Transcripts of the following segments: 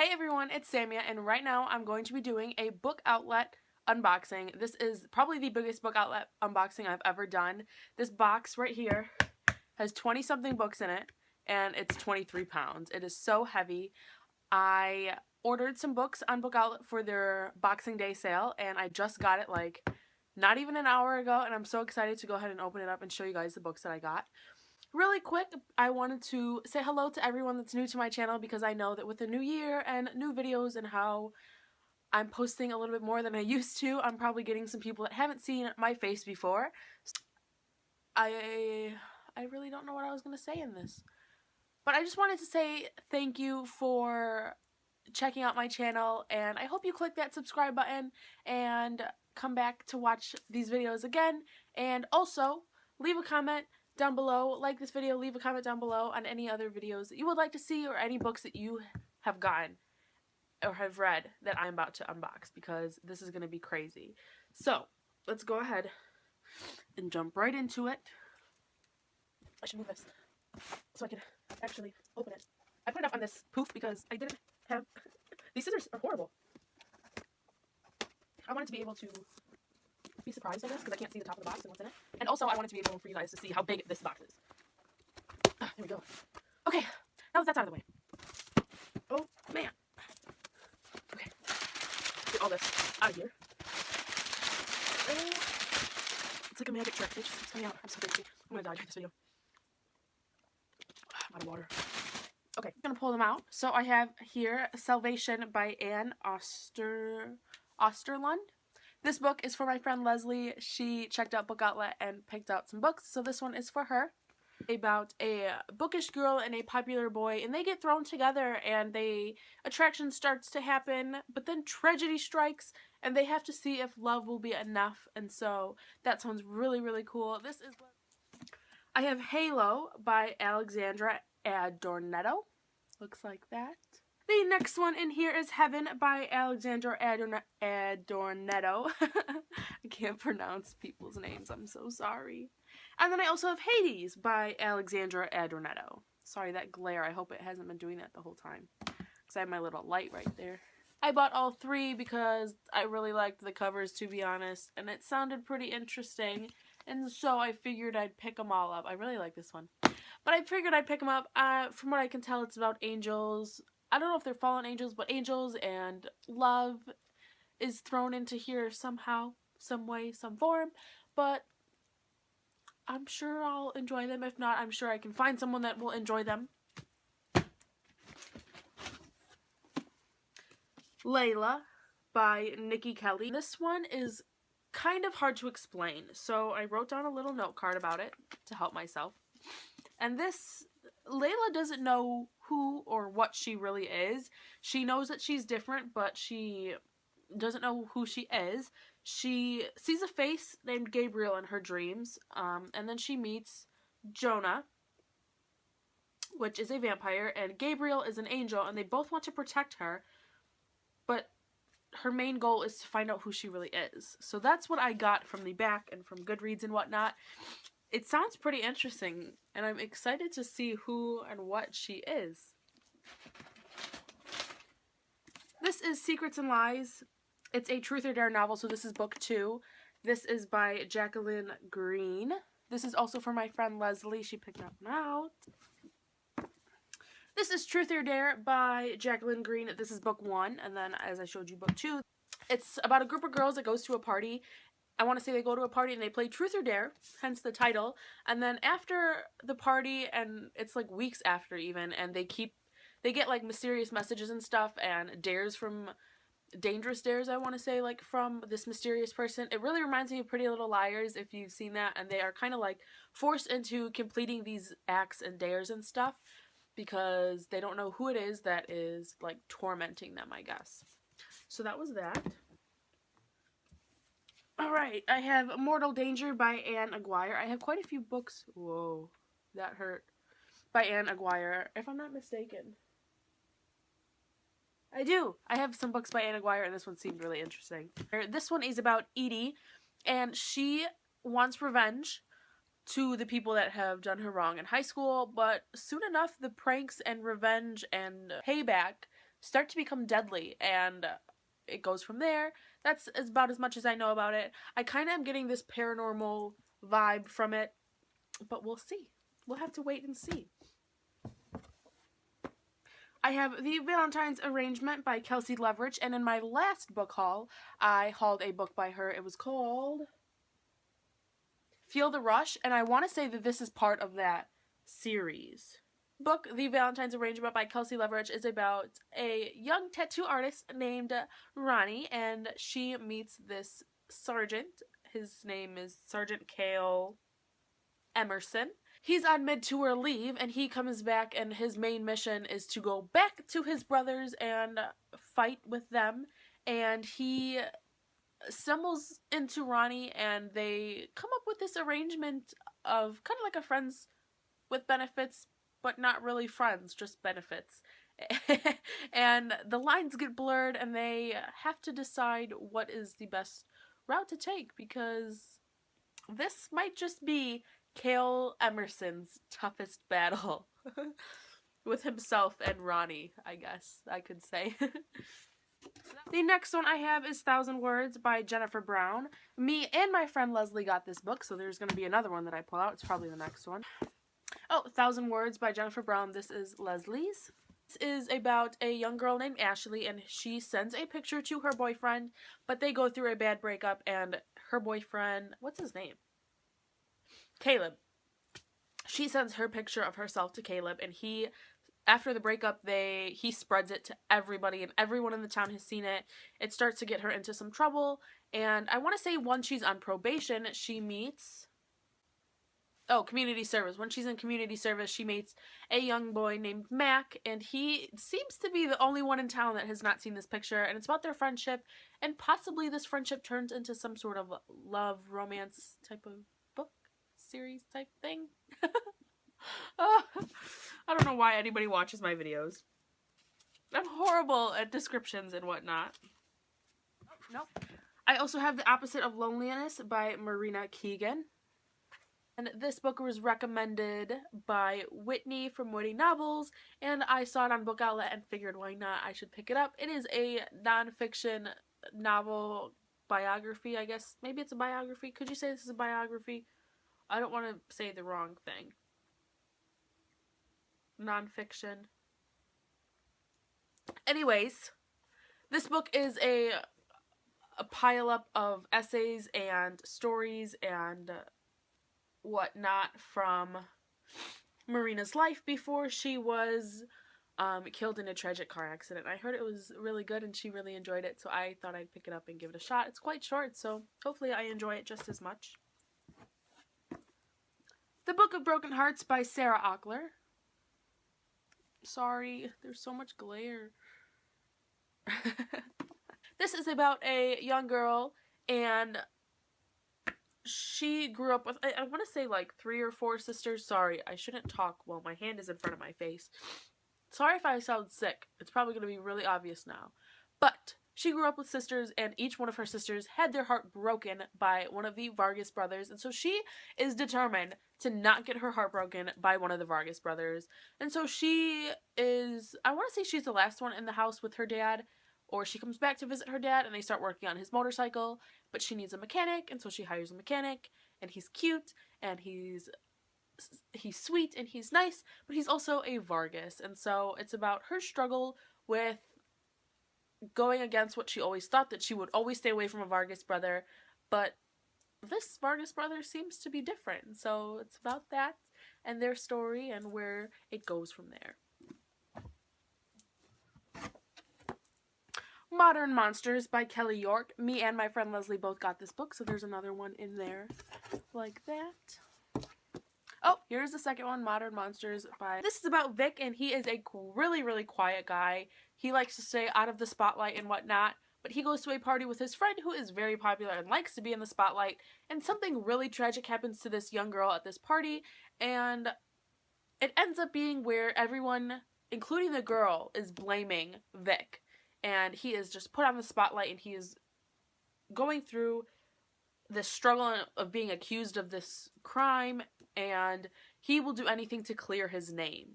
Hey everyone, it's Samia, and right now I'm going to be doing a book outlet unboxing. This is probably the biggest book outlet unboxing I've ever done. This box right here has 20 something books in it, and it's 23 pounds. It is so heavy. I ordered some books on Book Outlet for their Boxing Day sale, and I just got it like not even an hour ago, and I'm so excited to go ahead and open it up and show you guys the books that I got. Really quick, I wanted to say hello to everyone that's new to my channel because I know that with the new year and new videos and how I'm posting a little bit more than I used to, I'm probably getting some people that haven't seen my face before. I really don't know what I was going to say in this. But I just wanted to say thank you for checking out my channel, and I hope you click that subscribe button and come back to watch these videos again. And also, leave a comment down below, like this video, leave a comment down below on any other videos that you would like to see or any books that you have gotten or have read that I'm about to unbox, because this is going to be crazy. So, let's go ahead and jump right into it. I should move this so I can actually open it. I put it up on this poof because I didn't have... These scissors are horrible. I wanted to be able to be surprised, I guess, because I can't see the top of the box and what's in it. And also, I wanted to be able for you guys to see how big this box is. There we go. Okay, now that that's out of the way. Oh, man. Okay. Get all this out of here. It's like a magic trick. It's coming out. I'm so crazy. I'm gonna die during this video. I'm out of water. Okay, I'm gonna pull them out. So I have here Salvation by Anne Osterlund. This book is for my friend Leslie. She checked out Book Outlet and picked out some books, so this one is for her. About a bookish girl and a popular boy, and they get thrown together, and attraction starts to happen, but then tragedy strikes, and they have to see if love will be enough, and so that sounds really, really cool. I have Halo by Alexandra Adornetto. Looks like that. The next one in here is Heaven by Alexandra Adornetto. I can't pronounce people's names, I'm so sorry. And then I also have Hades by Alexandra Adornetto. Sorry, that glare, I hope it hasn't been doing that the whole time, because I have my little light right there. I bought all three because I really liked the covers, to be honest, and it sounded pretty interesting, and so I figured I'd pick them all up. I really like this one. But I figured I'd pick them up. From what I can tell, it's about angels. I don't know if they're fallen angels, but angels and love is thrown into here somehow, some way, some form. But I'm sure I'll enjoy them. If not, I'm sure I can find someone that will enjoy them. Layla by Nikki Kelly. This one is kind of hard to explain, so I wrote down a little note card about it to help myself. And Layla doesn't know who or what she really is. She knows that she's different, but she doesn't know who she is. She sees a face named Gabriel in her dreams, and then she meets Jonah, which is a vampire, and Gabriel is an angel, and they both want to protect her, but her main goal is to find out who she really is. So that's what I got from the back and from Goodreads and whatnot. It sounds pretty interesting, and I'm excited to see who and what she is. This is Secrets and Lies. It's a Truth or Dare novel, so this is book 2. This is by Jacqueline Green. This is also for my friend Leslie. She picked that one out. This is Truth or Dare by Jacqueline Green. This is book 1, and then as I showed you, book 2. It's about a group of girls that goes to a party. I want to say they go to a party and they play Truth or Dare, hence the title, and then after the party, and it's like weeks after even, and they get like mysterious messages and stuff, and dares from, dangerous dares I want to say, like from this mysterious person. It really reminds me of Pretty Little Liars, if you've seen that, and they are kind of like forced into completing these acts and dares and stuff, because they don't know who it is that is like tormenting them, I guess. So that was that. Alright, I have Mortal Danger by Anne Aguirre. I have quite a few books. Whoa, that hurt. By Anne Aguirre, if I'm not mistaken. I do. I have some books by Anne Aguirre, and this one seemed really interesting. This one is about Edie, and she wants revenge to the people that have done her wrong in high school, but soon enough, the pranks and revenge and payback start to become deadly, and it goes from there. That's about as much as I know about it. I kind of am getting this paranormal vibe from it, but we'll see. We'll have to wait and see. I have The Valentines Arrangement by Kelsey Leverage, and in my last book haul, I hauled a book by her. It was called Feel the Rush, and I want to say that this is part of that series. Book, The Valentines Arrangement by Kelsey Leverage, is about a young tattoo artist named Ronnie, and she meets this sergeant. His name is Sergeant Cale Emerson. He's on mid-tour leave, and he comes back, and his main mission is to go back to his brothers and fight with them, and he stumbles into Ronnie, and they come up with this arrangement of kind of like a friends with benefits, but not really friends, just benefits. And the lines get blurred, and they have to decide what is the best route to take, because this might just be Cale Emerson's toughest battle with himself and Ronnie, I guess I could say. The next one I have is 1,000 Words by Jennifer Brown. Me and my friend Leslie got this book, so there's going to be another one that I pull out. It's probably the next one. Oh, 1,000 Words by Jennifer Brown. This is Leslie's. This is about a young girl named Ashley, and she sends a picture to her boyfriend, but they go through a bad breakup, and her boyfriend, what's his name? Caleb. She sends her picture of herself to Caleb, and he, after the breakup, he spreads it to everybody, and everyone in the town has seen it. It starts to get her into some trouble, and I want to say once she's on probation, she meets... Oh, community service. When she's in community service, she meets a young boy named Mac, and he seems to be the only one in town that has not seen this picture, and it's about their friendship, and possibly this friendship turns into some sort of love, romance type of book series type thing. I don't know why anybody watches my videos. I'm horrible at descriptions and whatnot. Nope. I also have The Opposite of Loneliness by Marina Keegan. And this book was recommended by Whitney from Whitney Novels, and I saw it on Book Outlet and figured why not, I should pick it up. It is a nonfiction novel biography, I guess. Maybe it's a biography. Could you say this is a biography? I don't want to say the wrong thing. Nonfiction. Anyways, this book is a pile-up of essays and stories and whatnot from Marina's life before she was killed in a tragic car accident. I heard it was really good and she really enjoyed it, so I thought I'd pick it up and give it a shot. It's quite short, so hopefully I enjoy it just as much. The Book of Broken Hearts by Sarah Ockler. Sorry, there's so much glare. This is about a young girl, and she grew up with, I want to say like 3 or 4 sisters. Sorry, I shouldn't talk while my hand is in front of my face. Sorry if I sound sick. It's probably going to be really obvious now. But she grew up with sisters, and each one of her sisters had their heart broken by one of the Vargas brothers. And so she is determined to not get her heart broken by one of the Vargas brothers. And so she is, I want to say she's the last one in the house with her dad. Or she comes back to visit her dad, and they start working on his motorcycle, but she needs a mechanic, and so she hires a mechanic, and he's cute, and he's sweet, and he's nice, but he's also a Vargas, and so it's about her struggle with going against what she always thought, that she would always stay away from a Vargas brother, but this Vargas brother seems to be different, so it's about that, and their story, and where it goes from there. Modern Monsters by Kelly York. Me and my friend Leslie both got this book, so there's another one in there like that. Oh, here's the second one, Modern Monsters by... This is about Vic, and he is a really, really quiet guy. He likes to stay out of the spotlight and whatnot, but he goes to a party with his friend who is very popular and likes to be in the spotlight, and something really tragic happens to this young girl at this party, and it ends up being where everyone, including the girl, is blaming Vic. And he is just put on the spotlight, and he is going through the struggle of being accused of this crime, and he will do anything to clear his name.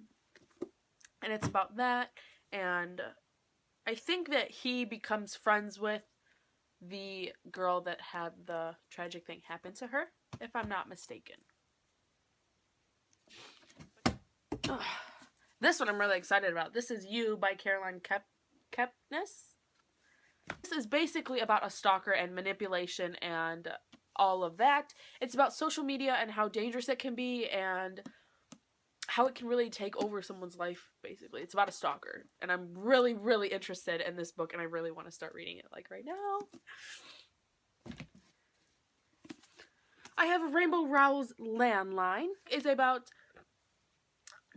And it's about that, and I think that he becomes friends with the girl that had the tragic thing happen to her, if I'm not mistaken. Ugh. This one I'm really excited about. This is You by Caroline Kepnes. This is basically about a stalker and manipulation and all of that. It's about social media and how dangerous it can be and how it can really take over someone's life, basically. It's about a stalker. And I'm really, really interested in this book, and I really want to start reading it, like, right now. I have Rainbow Rowell's Landline. It's about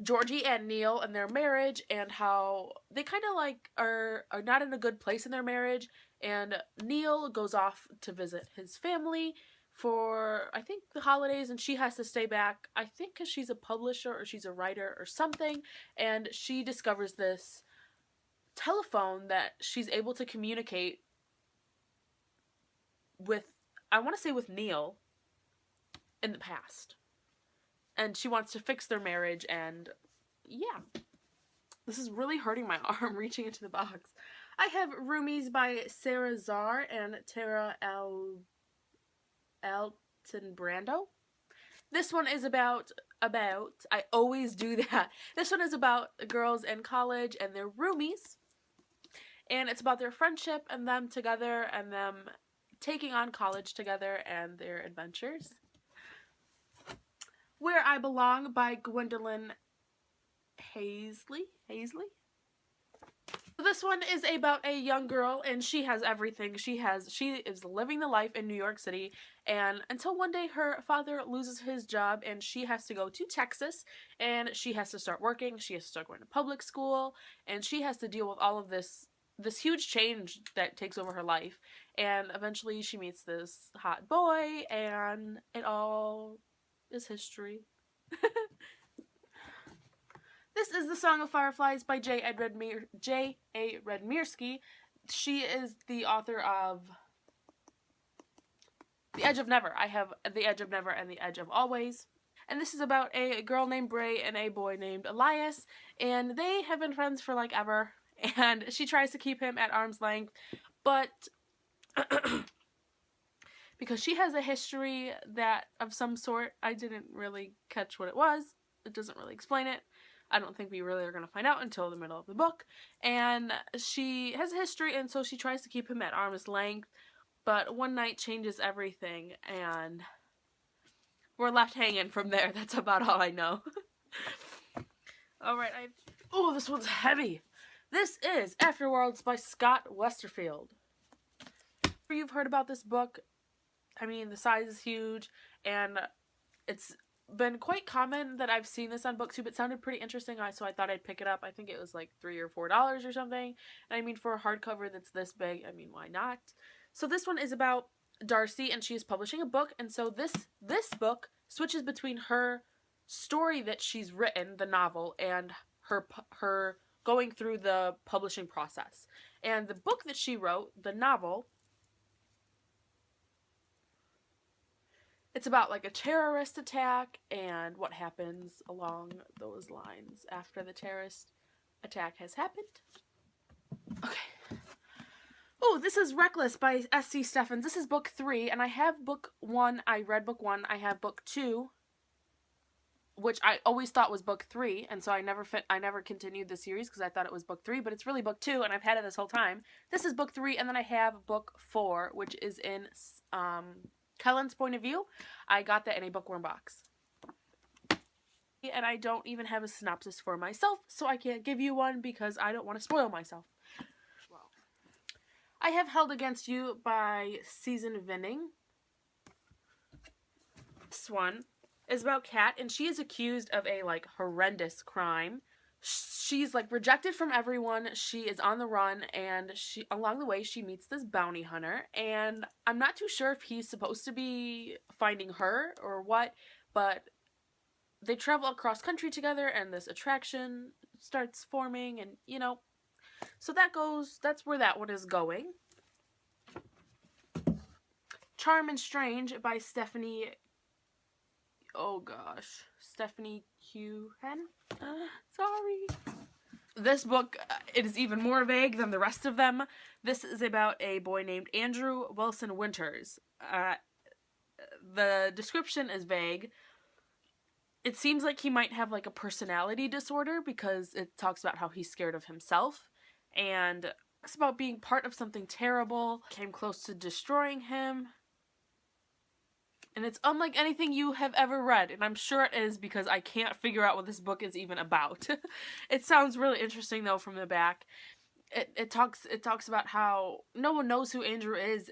Georgie and Neil and their marriage and how they kind of, like, are not in a good place in their marriage. And Neil goes off to visit his family for, I think, the holidays, and she has to stay back, I think because she's a publisher or she's a writer or something, and she discovers this telephone that she's able to communicate with, I want to say with Neil, in the past. And she wants to fix their marriage, and yeah. This is really hurting my arm reaching into the box. I have Roomies by Sarah Czar and Tara Altenbrando. This one is about, I always do that. This one is about girls in college and their roomies. And it's about their friendship and them together and them taking on college together and their adventures. Where I Belong by Gwendolyn Hazley. This one is about a young girl, and she has everything. She is living the life in New York City, and until one day her father loses his job and she has to go to Texas, and she has to start working, she has to start going to public school, and she has to deal with all of this huge change that takes over her life. And eventually she meets this hot boy, and it all is history. This is The Song of Fireflies by J.A. Redmirsky. She is the author of The Edge of Never. I have The Edge of Never and The Edge of Always. And this is about a girl named Bray and a boy named Elias. And they have been friends for like ever. And she tries to keep him at arm's length. But because she has a history that of some sort, I didn't really catch what it was. It doesn't really explain it. I don't think we really are going to find out until the middle of the book. And she has a history, and so she tries to keep him at arm's length. But one night changes everything, and we're left hanging from there. That's about all I know. Alright, oh, this one's heavy. This is Afterworlds by Scott Westerfield. You've heard about this book. I mean, the size is huge, and it's been quite common that I've seen this on BookTube. It sounded pretty interesting, so I thought I'd pick it up. I think it was like $3 or $4 or something. And I mean, for a hardcover that's this big, I mean, why not? So this one is about Darcy, and she is publishing a book. And so this book switches between her story that she's written, the novel, and her going through the publishing process. And the book that she wrote, the novel, it's about like a terrorist attack and what happens along those lines after the terrorist attack has happened. Okay. Oh, this is Reckless by S.C. Steffens. This is book 3, and I have book 1. I read book 1. I have book 2, which I always thought was book 3, and so I never continued the series because I thought it was book 3, but it's really book 2, and I've had it this whole time. This is book 3, and then I have book 4, which is in Kellen's point of view. I got that in a bookworm box. And I don't even have a synopsis for myself, so I can't give you one because I don't want to spoil myself. Well, I have Held Against You by Susan Vinning. This one is about Kat, and she is accused of a like horrendous crime. She's like rejected from everyone. She is on the run, and along the way she meets this bounty hunter, and I'm not too sure if he's supposed to be finding her or what, but they travel across country together, and this attraction starts forming, and you know, so that's where that one is going. Carmen Strange by Stephanie Stephanie Q. Sorry. This book, it is even more vague than the rest of them. This is about a boy named Andrew Wilson Winters. The description is vague. It seems like he might have like a personality disorder because it talks about how he's scared of himself and it's about being part of something terrible, came close to destroying him. And it's unlike anything you have ever read, and I'm sure it is because I can't figure out what this book is even about. It sounds really interesting though from the back. It talks about how no one knows who Andrew is,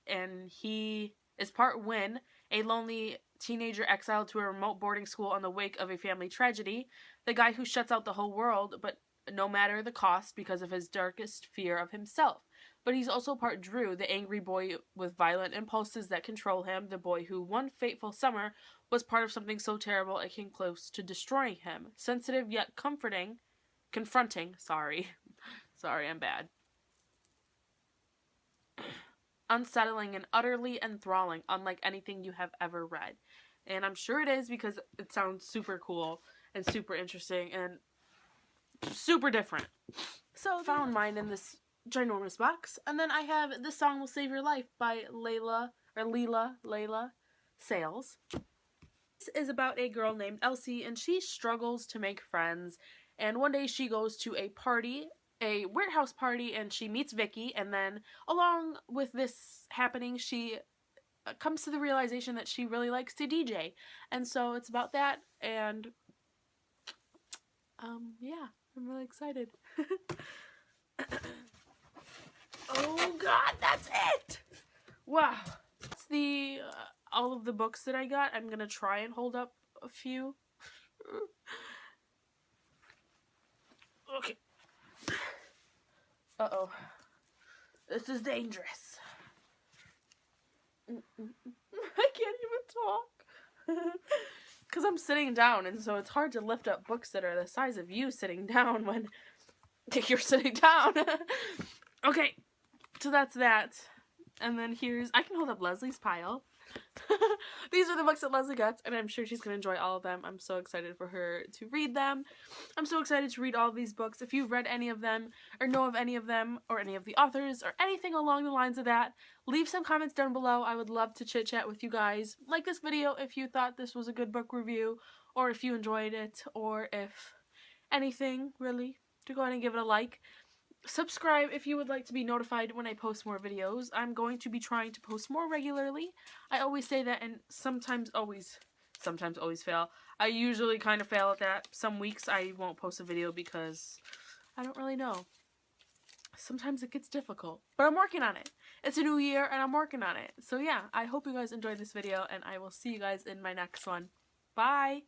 and he is part Win, a lonely teenager exiled to a remote boarding school in the wake of a family tragedy, the guy who shuts out the whole world, but no matter the cost because of his darkest fear of himself. But he's also part Drew, the angry boy with violent impulses that control him, the boy who one fateful summer was part of something so terrible it came close to destroying him. Sensitive yet confronting, sorry, I'm bad. Unsettling and utterly enthralling, unlike anything you have ever read. And I'm sure it is because it sounds super cool and super interesting and super different. So found mine in this ginormous box. And then I have This Song Will Save Your Life by Lela Sales. This is about a girl named Elsie, and she struggles to make friends. And one day she goes to a party, a warehouse party, and she meets Vicky, and then along with this happening, she comes to the realization that she really likes to DJ. And so it's about that, and yeah, I'm really excited. Oh god, that's it! Wow. It's the all of the books that I got. I'm gonna try and hold up a few. Okay. Uh-oh. This is dangerous. I can't even talk. Because I'm sitting down, and so it's hard to lift up books that are the size of you sitting down when you're sitting down. Okay, so that's that. And then I can hold up Leslie's pile. These are the books that Leslie gets, and I'm sure she's going to enjoy all of them. I'm so excited for her to read them. I'm so excited to read all of these books. If you've read any of them, or know of any of them, or any of the authors, or anything along the lines of that, leave some comments down below. I would love to chit-chat with you guys. Like this video if you thought this was a good book review, or if you enjoyed it, or if anything, really, to go ahead and give it a like. Subscribe if you would like to be notified when I post more videos. I'm going to be trying to post more regularly. I always say that, and sometimes always fail. I usually kind of fail at that. Some weeks I won't post a video because I don't really know. Sometimes it gets difficult, but I'm working on it. It's a new year and I'm working on it. So yeah, I hope you guys enjoyed this video, and I will see you guys in my next one. Bye!